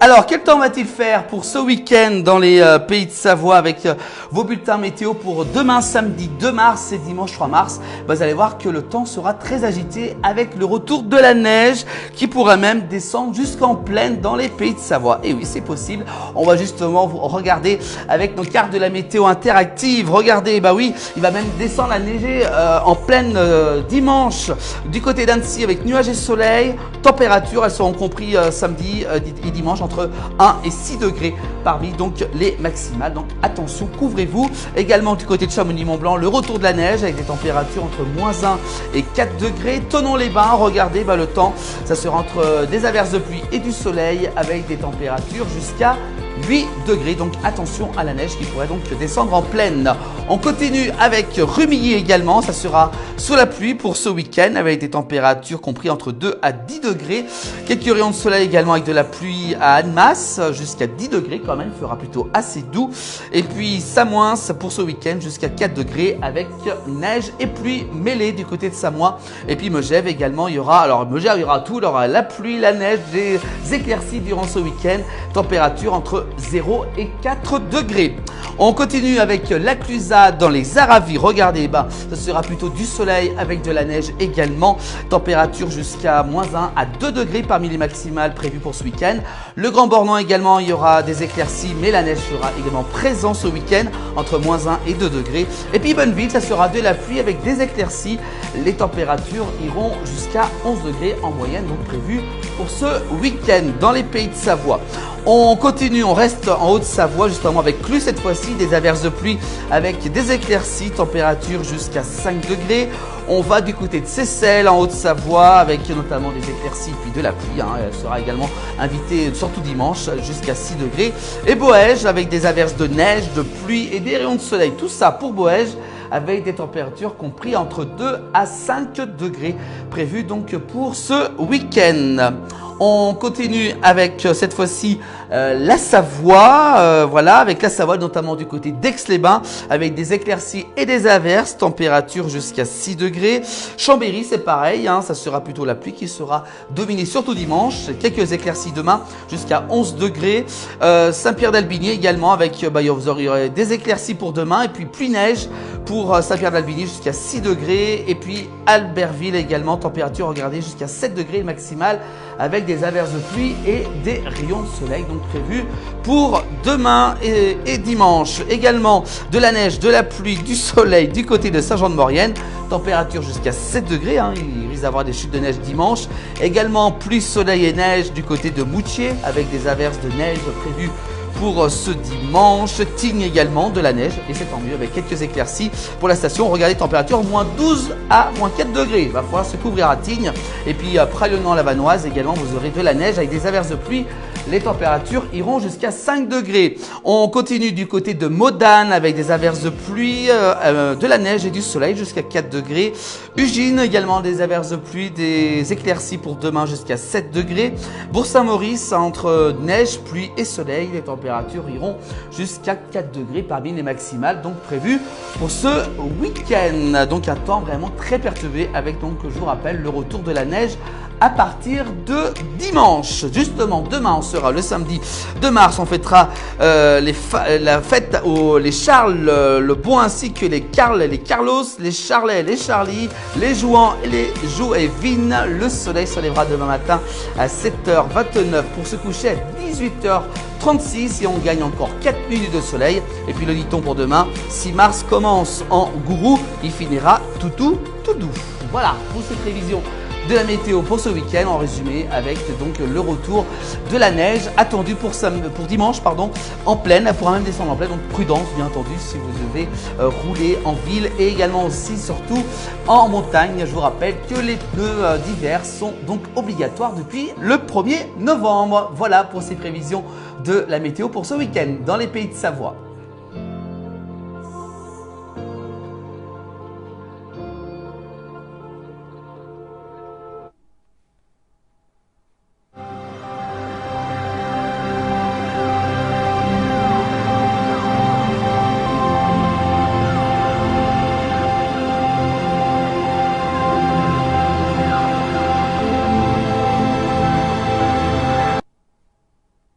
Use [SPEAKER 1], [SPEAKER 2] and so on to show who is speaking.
[SPEAKER 1] Alors, quel temps va-t-il faire pour ce week-end dans les pays de Savoie avec vos bulletins météo pour demain samedi 2 mars et dimanche 3 mars? Vous allez voir que le temps sera très agité avec le retour de la neige qui pourrait même descendre jusqu'en plaine dans les pays de Savoie. Et oui, c'est possible. On va justement regarder avec nos cartes de la météo interactive. Regardez, bah oui, il va même descendre la neige en plaine dimanche du côté d'Annecy avec nuages et soleil. Températures, elles seront compris samedi et dimanche entre 1 et 6 degrés parmi donc les maximales. Donc attention, couvrez-vous. Également du côté de Chamonix-Mont-Blanc, le retour de la neige avec des températures entre -1 et 4 degrés. Thonon-les-Bains, regardez, bah, le temps, ça sera entre des averses de pluie et du soleil avec des températures jusqu'à 8 degrés, donc attention à la neige qui pourrait donc descendre en plaine. On continue avec Rumilly également, ça sera sous la pluie pour ce week-end avec des températures comprises entre 2 à 10 degrés. Quelques rayons de soleil également avec de la pluie à Annemasse jusqu'à 10 degrés quand même, il fera plutôt assez doux. Et puis Samoins pour ce week-end jusqu'à 4 degrés avec neige et pluie mêlée du côté de Samois. Et puis Megève également, il y aura tout, il y aura la pluie, la neige, des éclaircies durant ce week-end, température entre 0 et 4 degrés. On continue avec la Clusaz dans les Aravis. Regardez, bah, ce sera plutôt du soleil avec de la neige également. Température jusqu'à -1 à 2 degrés parmi les maximales prévues pour ce week-end. Le Grand Bornand également, il y aura des éclaircies, mais la neige sera également présente ce week-end entre -1 et 2 degrés. Et puis Bonneville, ça sera de la pluie avec des éclaircies. Les températures iront jusqu'à 11 degrés en moyenne, donc prévu pour ce week-end dans les pays de Savoie. On continue, on reste en Haute-Savoie justement avec plus cette fois-ci des averses de pluie avec des éclaircies, température jusqu'à 5 degrés. On va du côté de Seyssel en Haute-Savoie avec notamment des éclaircies puis de la pluie. Elle sera également invitée surtout dimanche jusqu'à 6 degrés. Et Boëge avec des averses de neige, de pluie et des rayons de soleil. Tout ça pour Boëge avec des températures comprises entre 2 à 5 degrés prévues donc pour ce week-end. On continue avec cette fois-ci la Savoie, voilà, avec la Savoie notamment du côté d'Aix-les-Bains avec des éclaircies et des averses, température jusqu'à 6 degrés. Chambéry c'est pareil, ça sera plutôt la pluie qui sera dominée surtout dimanche, quelques éclaircies demain jusqu'à 11 degrés. Saint-Pierre-d'Albigny également avec vous aurez des éclaircies pour demain et puis pluie-neige pour Saint-Pierre-d'Albigny jusqu'à 6 degrés et puis Albertville également, température regardez jusqu'à 7 degrés maximale avec des averses de pluie et des rayons de soleil donc prévus pour demain et dimanche. Également de la neige, de la pluie, du soleil du côté de Saint-Jean-de-Maurienne, température jusqu'à 7 degrés, il risque d'avoir des chutes de neige dimanche. Également pluie, soleil et neige du côté de Moutier avec des averses de neige prévues pour ce dimanche. Tignes également, de la neige et c'est tant mieux avec quelques éclaircies pour la station. Regardez, température -12 à -4 degrés. Il va falloir se couvrir à Tignes. Et puis Pralionnan-la-Vanoise également, vous aurez de la neige avec des averses de pluie. Les températures iront jusqu'à 5 degrés. On continue du côté de Modane avec des averses de pluie, de la neige et du soleil jusqu'à 4 degrés. Ugine également, des averses de pluie, des éclaircies pour demain jusqu'à 7 degrés. Bourg-Saint-Maurice entre neige, pluie et soleil. Les températures iront jusqu'à 4 degrés parmi les maximales donc prévues pour ce week-end. Donc un temps vraiment très perturbé avec donc, je vous rappelle, le retour de la neige à partir de dimanche. Justement, demain, on sera le samedi 2 mars, on fêtera la fête les Charles, le Bon ainsi que les Carl, les Carlos, les Charlet, les Charlie, les Jouan et les Jouevines. Le soleil se lèvera demain matin à 7h29 pour se coucher à 18h36 et on gagne encore 4 minutes de soleil. Et puis le dit-on pour demain, 6 mars commence en gourou, il finira tout doux. Voilà pour cette révision de la météo pour ce week-end en résumé avec donc le retour de la neige attendue pour dimanche en plaine. Elle pourra même descendre en plaine, donc prudence bien entendu si vous devez rouler en ville et également aussi surtout en montagne. Je vous rappelle que les pneus d'hiver sont donc obligatoires depuis le 1er novembre. Voilà pour ces prévisions de la météo pour ce week-end dans les pays de Savoie.